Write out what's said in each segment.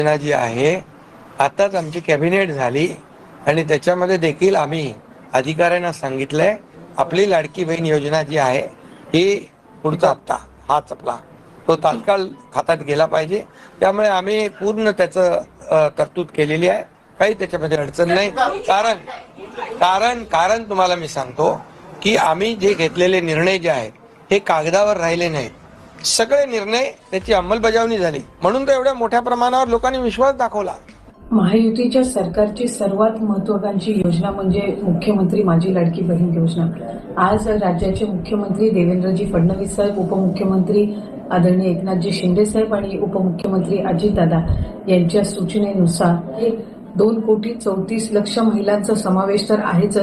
योजना जी आहे आताच आमची कॅबिनेट झाली आणि त्याच्यामध्ये देखील आम्ही अधिकाऱ्यांना सांगितलंय आपली लाडकी बहीण योजना जी आहे ही पुढचा हप्ता हाच आपला तो तात्काळ खात्यात गेला पाहिजे. त्यामुळे आम्ही पूर्ण त्याचं तरतूद केलेली आहे. काही त्याच्यामध्ये अडचण नाही. कारण तुम्हाला मी सांगतो की आम्ही जे घेतलेले निर्णय जे आहेत हे कागदावर राहिले नाहीत. सगळे निर्णय त्याची अंमलबजावणी झाली म्हणून तर एवढ्या मोठ्या प्रमाणावर लोकांनी विश्वास दाखवला. महायुतीच्या सरकारची सर्वात महत्त्वाकांक्षी योजना म्हणजे मुख्यमंत्री माझी लाडकी बहीण योजना. आज राज्याचे मुख्यमंत्री देवेंद्रजी फडणवीस साहेब, उपमुख्यमंत्री आदरणीय एकनाथजी शिंदे साहेब आणि उपमुख्यमंत्री अजितदादा यांच्या सूचनेनुसार 2,34,00,000 महिलांचा समावेश तर आहेच,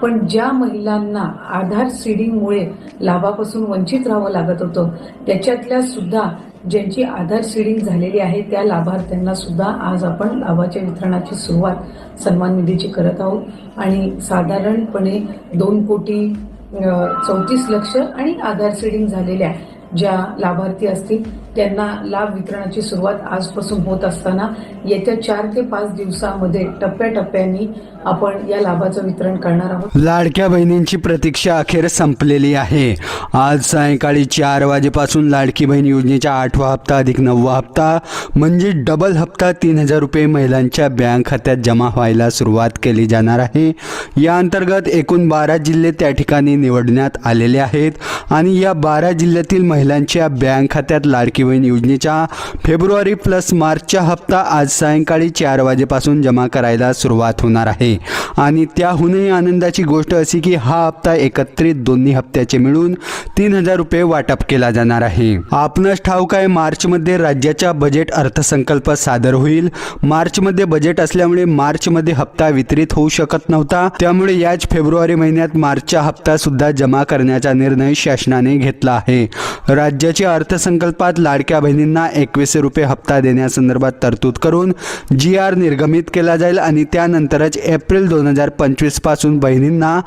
पण ज्या महिलांना आधार सीडिंगमुळे लाभापासून वंचित राहावं लागत होतं त्याच्यातल्या सुद्धा ज्यांची आधार सीडिंग झालेली आहे त्या लाभार्थ्यांना सुद्धा आज आपण लाभाच्या वितरणाची सुरुवात सन्मान निधीची करत आहोत आणि साधारणपणे 2,34,00,000 आणि आधार सीडिंग झालेल्या ज्या लाभार्थी असतील त्यांना लाभ वितरणाची सुरुवात आजपासून होत असताना येत्या 4 ते 5 दिवसांमध्ये टप्प्याटप्प्याने आपण या लाभाचं वितरण करणार आहोत. लाडक्या बहिणींची प्रतीक्षा अखेर संपलेली आहे. आज सायंकाळी 4 वाजेपासून लाडकी बहीण योजनेचा 8वा हप्ता अधिक 9वा हप्ता म्हणजे डबल हप्ता 3,000 रुपये महिलांच्या बँक खात्यात जमा व्हायला सुरुवात केली जाणार आहे. या अंतर्गत एकूण 12 जिल्हे त्या ठिकाणी निवडण्यात आलेले आहेत आणि या 12 जिल्ह्यातील महिलांच्या बँक खात्यात लाडकी बहीण योजनेचा फेब्रुवारी प्लस मार्चचा हप्ता आज सायंकाळी 4 वाजेपासून जमा करायला सुरुवात होणार आहे. आणि त्याहूनही आनंदाची गोष्ट अशी की हा हप्ता एकत्रित दोन्ही हप्त्याचे मिळून 3,000 रुपये वाटप केला जाणार आहे. आपणास ठाऊक आहे मार्चमध्ये राज्याचा बजेट अर्थसंकल्प सादर होईल. मार्चमध्ये बजेट असल्यामुळे मार्चमध्ये हप्ता वितरित होऊ शकत नव्हता. त्यामुळे याच फेब्रुवारी महिन्यात मार्चचा हप्ता सुद्धा जमा करण्याचा निर्णय शासनाने घेतला आहे. राज्याच्या अर्थसंकल्पात लाडक्या बहिणींना 2100 रुपये हप्ता देण्यासंदर्भात तरतूद करून GR निर्गमित केला जाईल आणि त्यानंतरच एप्रिल 2025 पासून बहिणींना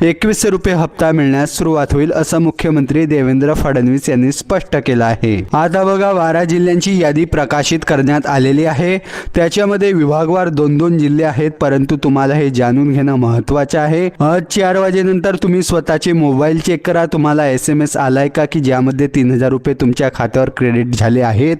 2100 रुपये हप्ता मिळण्यास सुरुवात होईल असं मुख्यमंत्री देवेंद्र फडणवीस यांनी स्पष्ट केलं आहे. आता बघा 12 जिल्ह्यांची यादी प्रकाशित करण्यात आलेली आहे. त्याच्यामध्ये विभागवार 2-2 जिल्हे आहेत, परंतु तुम्हाला हे जाणून घेणं महत्त्वाचं आहे. आज 4 वाजेनंतर तुम्ही स्वतःचे मोबाईल चेक करा. तुम्हाला SMS आलाय का की ज्यामध्ये 3,000 रुपये तुमच्या खात्यावर क्रेडिट झाले आहेत,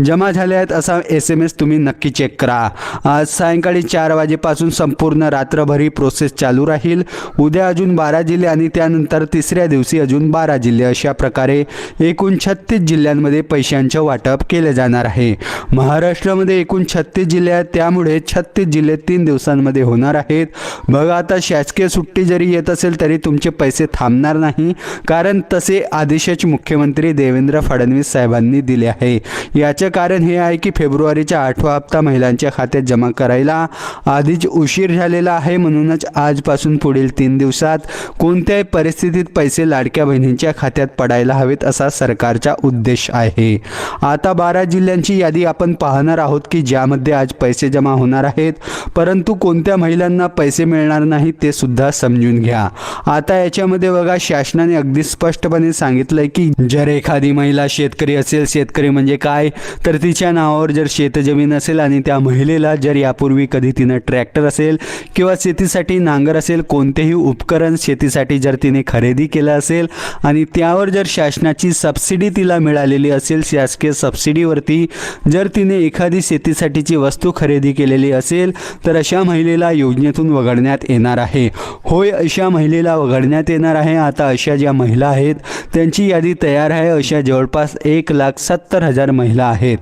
जमा झाले आहेत असा SMS तुम्ही नक्की चेक करा. आज सायंकाळी 4 वाजेपासून संपूर्ण रात्रभर ही प्रोसेस चालू राहील. उद्या अजून 12 जिल्हे आणि त्यानंतर तिसऱ्या दिवशी अजून 12 जिल्हे अशा प्रकारे एकूण 36 जिल्ह्यांमध्ये पैशांचे वाटप केले जाणार आहे. महाराष्ट्रामध्ये एकूण 36 जिल्हे आहेत, त्यामुळे 36 जिल्हे 3 दिवसांमध्ये होणार आहेत. बघा आता शासकीय सुट्टी जरी येत असेल तरी तुमचे पैसे थांबणार नाही, कारण तसे आदेशच मुख्यमंत्री देवेंद्र फडणवीस साहेबांनी दिले आहे. याचे कारण हे आहे की फेब्रुवारीचा 8वा हप्ता महिलांच्या खात्यात जमा करायला आधीच उशीर झालेला आहे. म्हणूनच आजपासून पुढील 3 दिवसात कोणत्याही परिस्थितीत पैसे लाडक्या बहिणींच्या खात्यात पडायला हवेत असा सरकारचा उद्देश आहे. आता 12 जिल्ह्यांची यादी आपण पाहणार आहोत की ज्यामध्ये आज पैसे जमा होणार आहेत, परंतु कोणत्या महिलांना पैसे मिळणार नाहीत ते सुद्धा समजून घ्या. आता याच्यामध्ये बघा शासनाने अगदी स्पष्टपणे सांगितलंय की जर एखादी महिला शेतकरी असेल, शेतकरी म्हणजे काय तर तिच्या नावावर जर शेतजमीन असेल आणि त्या महिलेला जर यापूर्वी कधी तिनं ट्रॅक्टर असेल किंवा शेतीसाठी नांगर असेल, कोणतेही उपकरण शेतीसाठी जर तिने खरेदी केलं असेल आणि त्यावर जर शासनाची सबसिडी तिला मिळालेली असेल, शासकीय सबसिडीवरती जर तिने एखादी शेतीसाठीची वस्तू खरेदी केलेली असेल तर अशा महिलेला योजनेतून वगळण्यात येणार आहे. होय, अशा महिलेला वगळण्यात येणार आहे. आता अशा ज्या महिला आहेत त्यांची यादी तयार आहे. अशा जवळपास 1,70,000 महिला आहेत.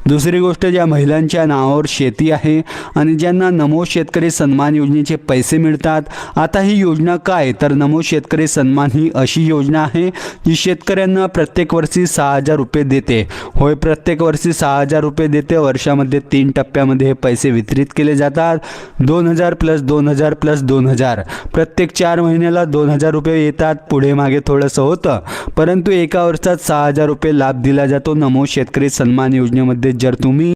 दुसरी गोष्ट, ज्या महिलांच्या नावावर शेती आहे आणि ज्यांना नमो शेतकरी सन्मान योजनेचे पैसे मिळतात. आता ही योजना काय तर नमो शेतकरी सन्मान ही अशी योजना आहे जी शेतकऱ्यांना प्रत्येक वर्षी 6,000 रुपये देते. होय, प्रत्येक वर्षी 6,000 रुपये देते. वर्षामध्ये 3 टप्प्यामध्ये हे पैसे वितरित केले जातात. 2,000 प्लस 2,000 प्लस 2,000 प्रत्येक 4 महिन्याला 2,000 रुपये येतात. पुढे मागे थोडंसं होतं, परंतु एका वर्षात 6,000 रुपये लाभ दिला जातो. नमो शेतकरी सन्मान योजनेमध्ये जर तुम्ही